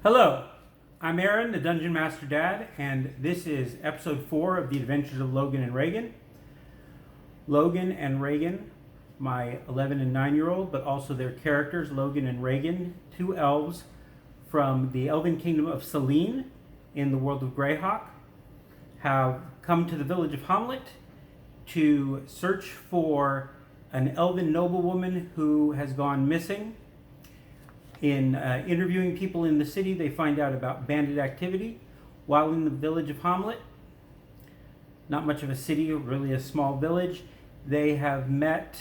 Hello, I'm Aaron, the Dungeon Master Dad, and this is episode 4 of the Adventures of Logan and Reagan. Logan and Reagan, my 11 and 9-year-old, but also their characters, Logan and Reagan, two elves from the Elven Kingdom of Selene in the world of Greyhawk, have come to the village of Hommlet to search for an elven noblewoman who has gone missing. In interviewing people in the city, they find out about bandit activity. While in the village of Hommlet, not much of a city, really a small village, they have met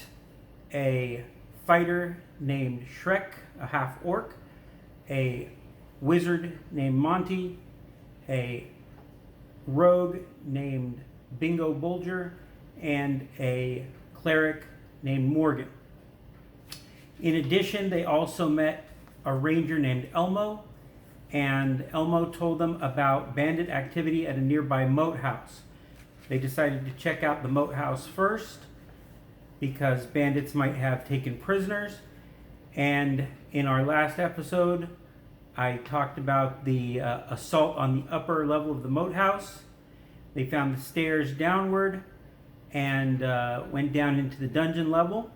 a fighter named Shrek, a half-orc, a wizard named Monty, a rogue named Bingo Bulger, and a cleric named Morgan. In addition, they also met a ranger named Elmo, and Elmo told them about bandit activity at a nearby Moathouse. They decided to check out the Moathouse first because bandits might have taken prisoners, and in our last episode I talked about the assault on the upper level of the Moathouse. They found the stairs downward and went down into the dungeon level,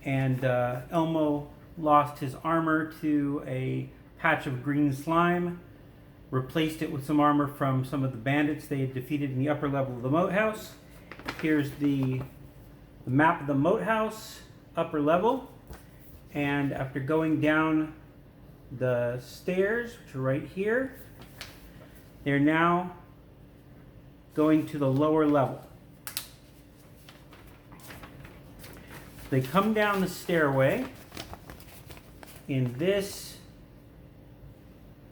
and Elmo lost his armor to a patch of green slime, replaced it with some armor from some of the bandits they had defeated in the upper level of the Moathouse. Here's the map of the Moathouse, upper level, and after going down the stairs, which are right here, they're now going to the lower level. They come down the stairway in this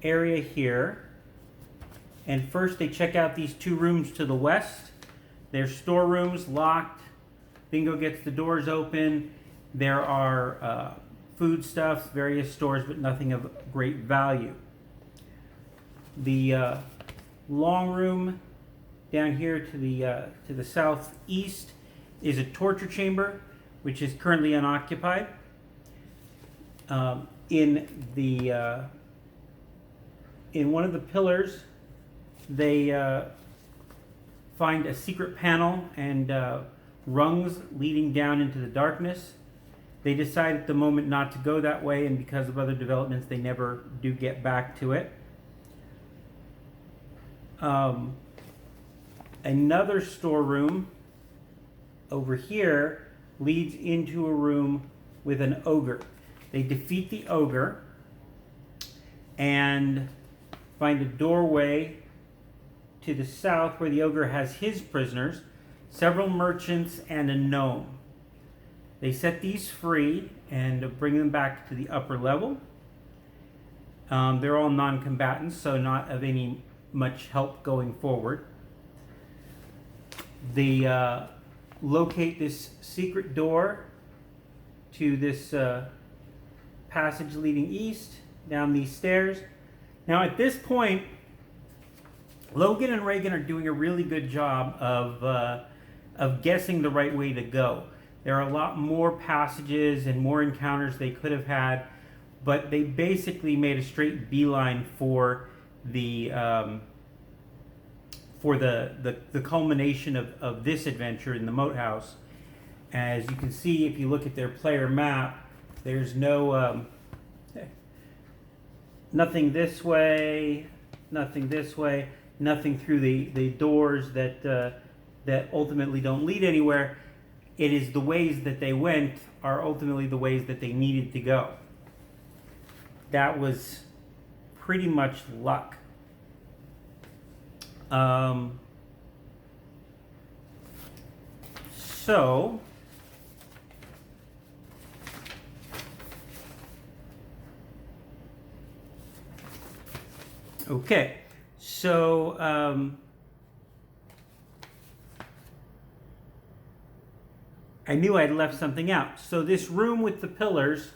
area here, and first they check out these two rooms to the west. They're storerooms, locked. Bingo gets the doors open. There are foodstuffs, various stores, but nothing of great value. The long room down here to the southeast is a torture chamber, which is currently unoccupied. In one of the pillars, they find a secret panel and rungs leading down into the darkness. They decide at the moment not to go that way, and because of other developments, they never do get back to it. Another storeroom over here leads into a room with an ogre. They defeat the ogre and find a doorway to the south where the ogre has his prisoners, several merchants and a gnome. They set these free and bring them back to the upper level. They're all non-combatants, so not of any much help going forward. They locate this secret door to this passage leading east down these stairs. Now at this point, Logan and Reagan are doing a really good job of guessing the right way to go. There are a lot more passages and more encounters they could have had, but they basically made a straight beeline for the culmination of this adventure in the Moathouse. As you can see, if you look at their player map, there's nothing this way, nothing this way, nothing through the doors that ultimately don't lead anywhere. It is the ways that they went are ultimately the ways that they needed to go. That was pretty much luck. Okay, so I knew I'd left something out. So this room with the pillars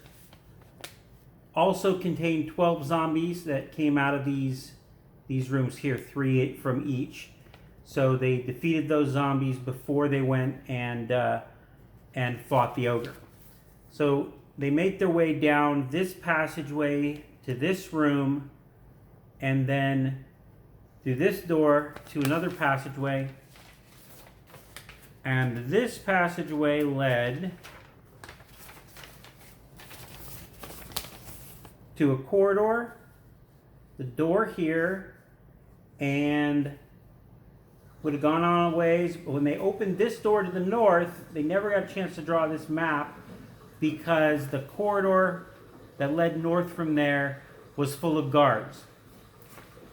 also contained 12 zombies that came out of these rooms here, 3 from each. So they defeated those zombies before they went and fought the ogre. So they make their way down this passageway to this room, and then through this door to another passageway. And this passageway led to a corridor, the door here, and would have gone on a ways. But when they opened this door to the north, they never got a chance to draw this map because the corridor that led north from there was full of guards.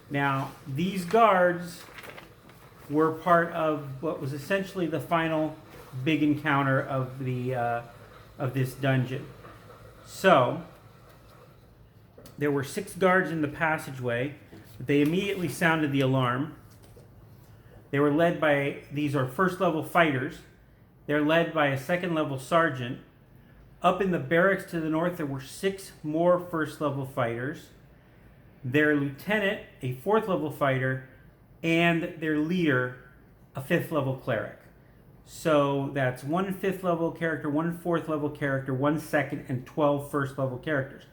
Now, these guards were part of what was essentially the final big encounter of this dungeon. So, there were 6 guards in the passageway, but they immediately sounded the alarm. They were led by, these are first level fighters. They're led by a second level sergeant. Up in the barracks to the north, there were 6 more first level fighters. Their lieutenant, a 4th level fighter, and their leader, a 5th level cleric. So that's 1 5th level character, 1 4th level character, 1 second, and 12 first level characters.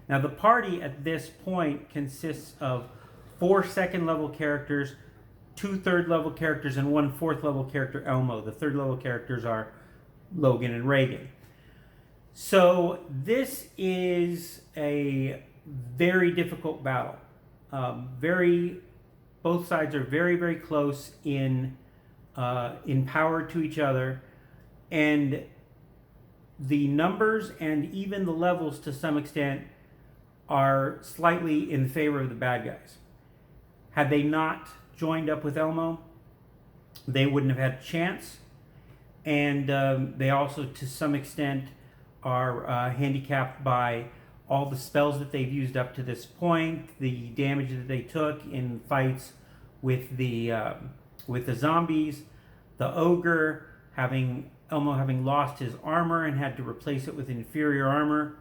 Now the party at this point consists of 4 second level characters, 2 third level characters, and 1 4th level character, Elmo. The third level characters are Logan and Reagan. So this is a very difficult battle. Both sides are very, very close in power to each other, and the numbers and even the levels to some extent are slightly in favor of the bad guys. Had they not joined up with Elmo, they wouldn't have had a chance, and they also to some extent are handicapped by all the spells that they've used up to this point, the damage that they took in fights with the zombies, the ogre Elmo having lost his armor and had to replace it with inferior armor.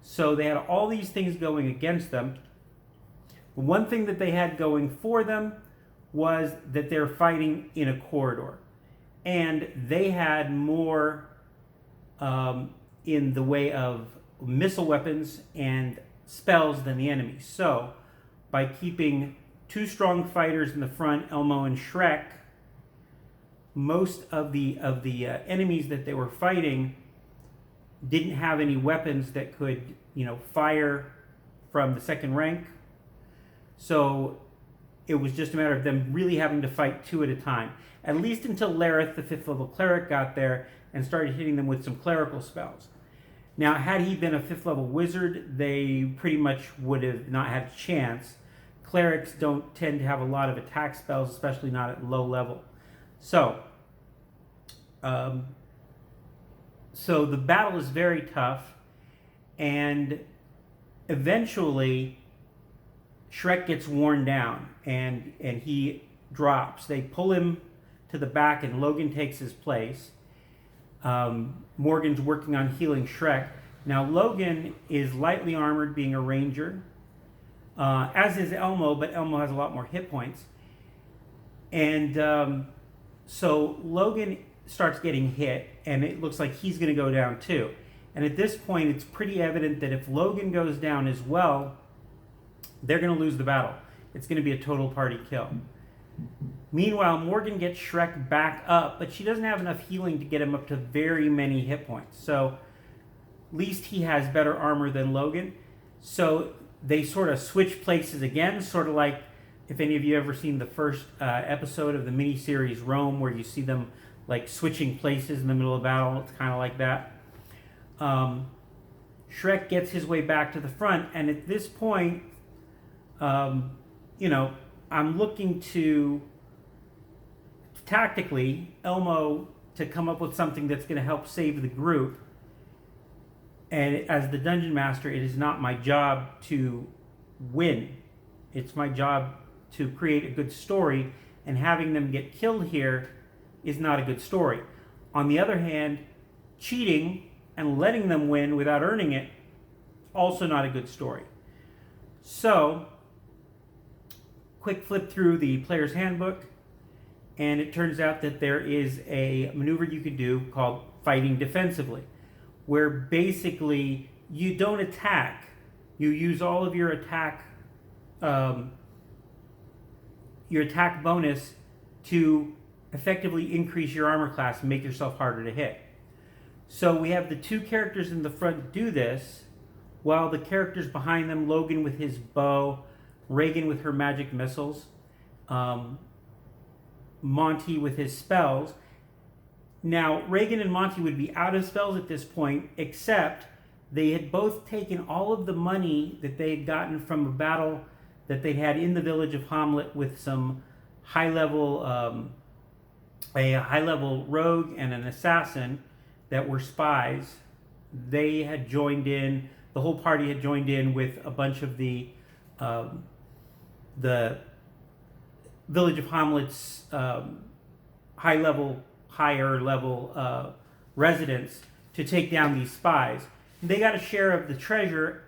So they had all these things going against them. One thing that they had going for them was that they're fighting in a corridor, and they had more in the way of missile weapons and spells than the enemy. So by keeping 2 strong fighters in the front, Elmo and Shrek, most of the enemies that they were fighting didn't have any weapons that could, fire from the second rank. So it was just a matter of them really having to fight 2 at a time, at least until Lareth, the 5th level cleric, got there and started hitting them with some clerical spells. Now, had he been a 5th level wizard, they pretty much would have not had a chance. Clerics don't tend to have a lot of attack spells, especially not at low level. So the battle is very tough, and eventually Shrek gets worn down and he drops. They pull him to the back and Logan takes his place. Morgan's working on healing Shrek. Now Logan is lightly armored, being a ranger, as is Elmo, but Elmo has a lot more hit points. And so Logan starts getting hit, and it looks like he's going to go down too. And at this point, it's pretty evident that if Logan goes down as well, they're going to lose the battle. It's going to be a total party kill. Meanwhile, Morgan gets Shrek back up, but she doesn't have enough healing to get him up to very many hit points. So at least he has better armor than Logan. So they sort of switch places again, sort of like if any of you ever seen the first episode of the miniseries Rome, where you see them like switching places in the middle of battle. It's kind of like that. Shrek gets his way back to the front, and at this point, I'm looking to tactically Elmo to come up with something that's going to help save the group. And as the dungeon master, it is not my job to win. It's my job to create a good story, and having them get killed here is not a good story. On the other hand, cheating and letting them win without earning it, also not a good story. So, quick flip through the player's handbook, and it turns out that there is a maneuver you could do called fighting defensively, where basically you don't attack, you use all of your attack bonus to effectively increase your armor class and make yourself harder to hit. So we have the two characters in the front do this, while the characters behind them, Logan with his bow, Reagan with her magic missiles, Monty with his spells. Now, Reagan and Monty would be out of spells at this point, except they had both taken all of the money that they had gotten from a battle that they had in the village of Hommlet with some a high-level rogue and an assassin that were spies. They had joined in, the whole party had joined in with a bunch of the village of Hommlet's higher level residents to take down these spies. They got a share of the treasure.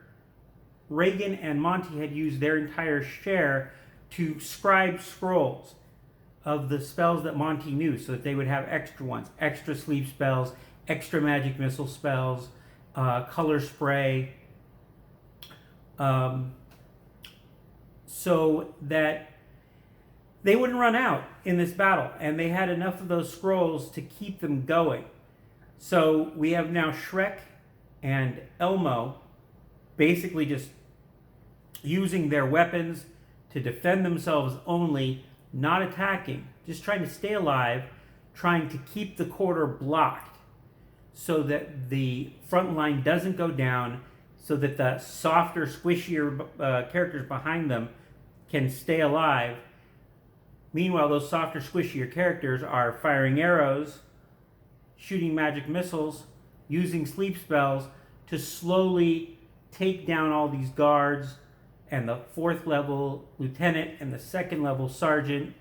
Reagan and Monty had used their entire share to scribe scrolls of the spells that Monty knew, so that they would have extra ones, extra sleep spells, extra magic missile spells, color spray, so that they wouldn't run out in this battle, and they had enough of those scrolls to keep them going. So we have now Shrek and Elmo basically just using their weapons to defend themselves only, not attacking, just trying to stay alive, trying to keep the corridor blocked so that the front line doesn't go down, so that the softer, squishier characters behind them can stay alive. Meanwhile, those softer, squishier characters are firing arrows, shooting magic missiles, using sleep spells to slowly take down all these guards and the 4th level lieutenant and the 2nd level sergeant,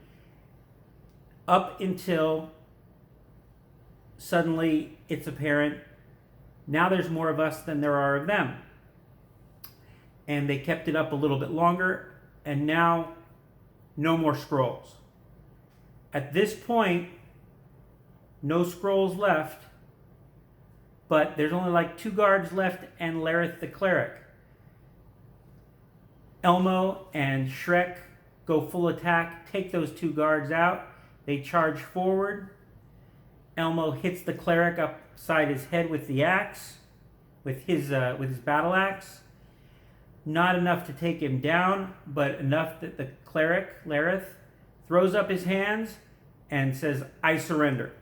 up until suddenly it's apparent now there's more of us than there are of them. And they kept it up a little bit longer, and now no more scrolls. At this point, no scrolls left, but there's only like 2 guards left and Lareth the cleric. Elmo and Shrek go full attack, take those 2 guards out. They charge forward. Elmo hits the cleric upside his head with the axe, with his battle axe. Not enough to take him down, but enough that the cleric, Lareth, throws up his hands and says, "I surrender."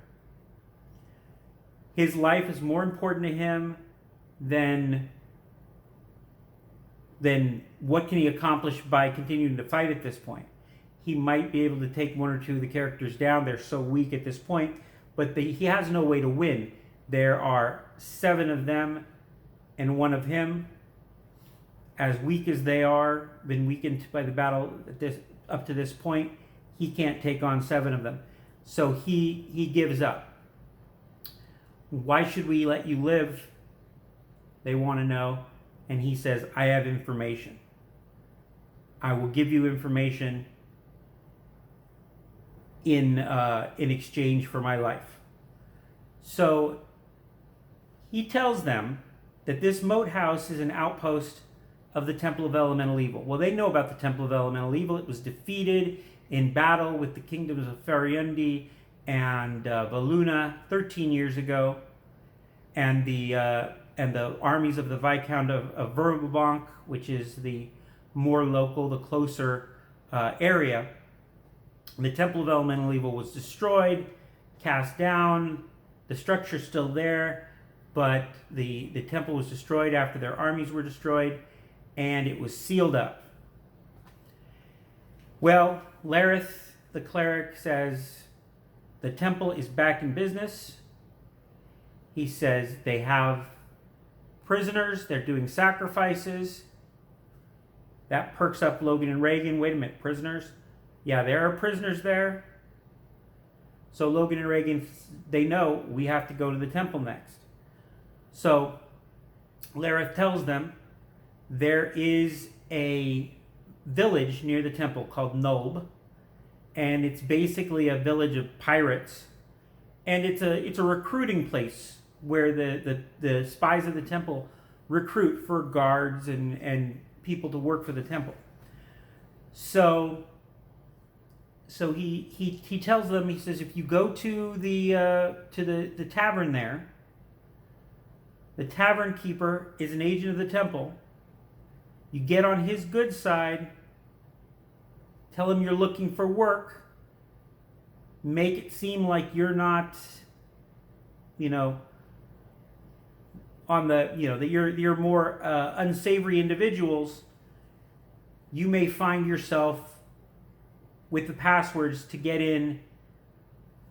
His life is more important to him than what can he accomplish by continuing to fight at this point. He might be able to take 1 or 2 of the characters down. They're so weak at this point, but he has no way to win. There are 7 of them and 1 of him. As weak as they are, been weakened by the battle up to this point, he can't take on 7 of them. So he gives up. Why should we let you live? They want to know. And he says, I have information. I will give you information in exchange for my life. So he tells them that this Moathouse is an outpost of the Temple of Elemental Evil. Well, they know about the Temple of Elemental Evil. It was defeated in battle with the kingdoms of Fariundi and Valuna 13 years ago, and the armies of the Viscount of Verbank, which is the more local, the closer area. The Temple of Elemental Evil was destroyed, cast down. The structure's still there, but the temple was destroyed after their armies were destroyed, and it was sealed up. Well, Lareth, the cleric, says the temple is back in business. He says they have prisoners, they're doing sacrifices. That perks up Logan and Reagan. Wait a minute, prisoners? Yeah, there are prisoners there. So Logan and Reagan, they know we have to go to the temple next. So Lareth tells them there is a village near the temple called Nulb, and it's basically a village of pirates, and it's a recruiting place where the spies of the temple recruit for guards and people to work for the temple. So he tells them, he says, if you go to the tavern there, the tavern keeper is an agent of the temple. You get on his good side, tell him you're looking for work, make it seem like you're not, on the, that you're more unsavory individuals. You may find yourself with the passwords to get in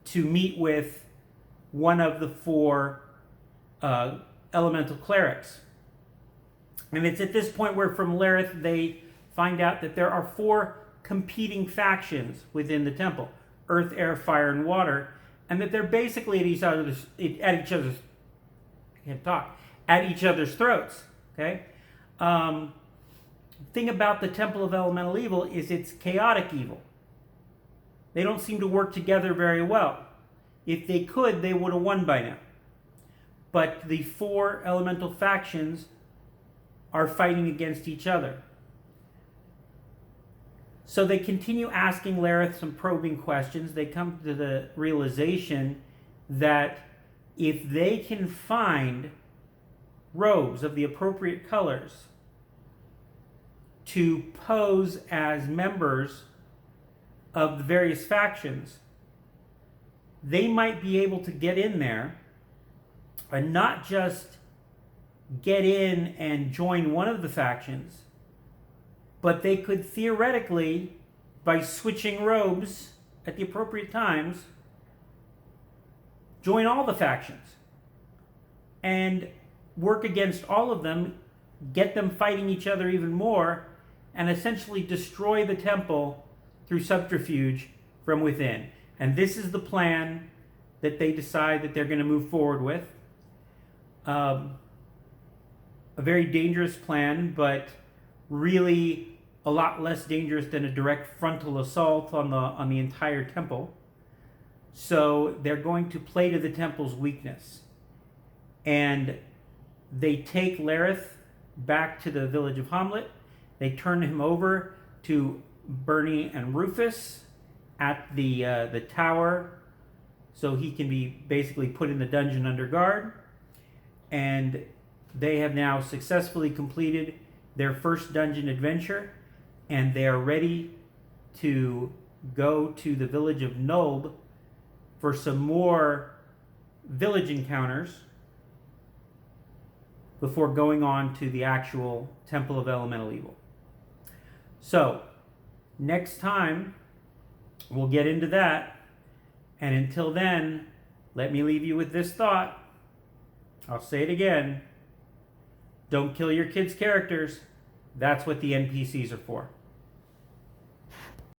to meet with one of the 4 elemental clerics. And it's at this point where from Lareth they find out that there are 4 competing factions within the temple: earth, air, fire, and water, and that they're basically at each other's throats. Okay. Thing about the Temple of Elemental Evil is it's chaotic evil. They don't seem to work together very well. If they could, they would have won by now. But the 4 elemental factions are fighting against each other. So they continue asking Lareth some probing questions. They come to the realization that if they can find robes of the appropriate colors to pose as members of the various factions, they might be able to get in there and not just get in and join one of the factions, but they could theoretically, by switching robes at the appropriate times, join all the factions and work against all of them, get them fighting each other even more, and essentially destroy the temple through subterfuge from within. And this is the plan that they decide that they're going to move forward with. A very dangerous plan, but really a lot less dangerous than a direct frontal assault on the entire temple. So they're going to play to the temple's weakness. And they take Lareth back to the village of Hommlet. They turn him over to Bernie and Rufus at the tower, so he can be basically put in the dungeon under guard. And they have now successfully completed their first dungeon adventure, and they are ready to go to the village of Nulb for some more village encounters before going on to the actual Temple of Elemental Evil. So, next time, we'll get into that. And until then, let me leave you with this thought. I'll say it again. Don't kill your kids' characters. That's what the NPCs are for.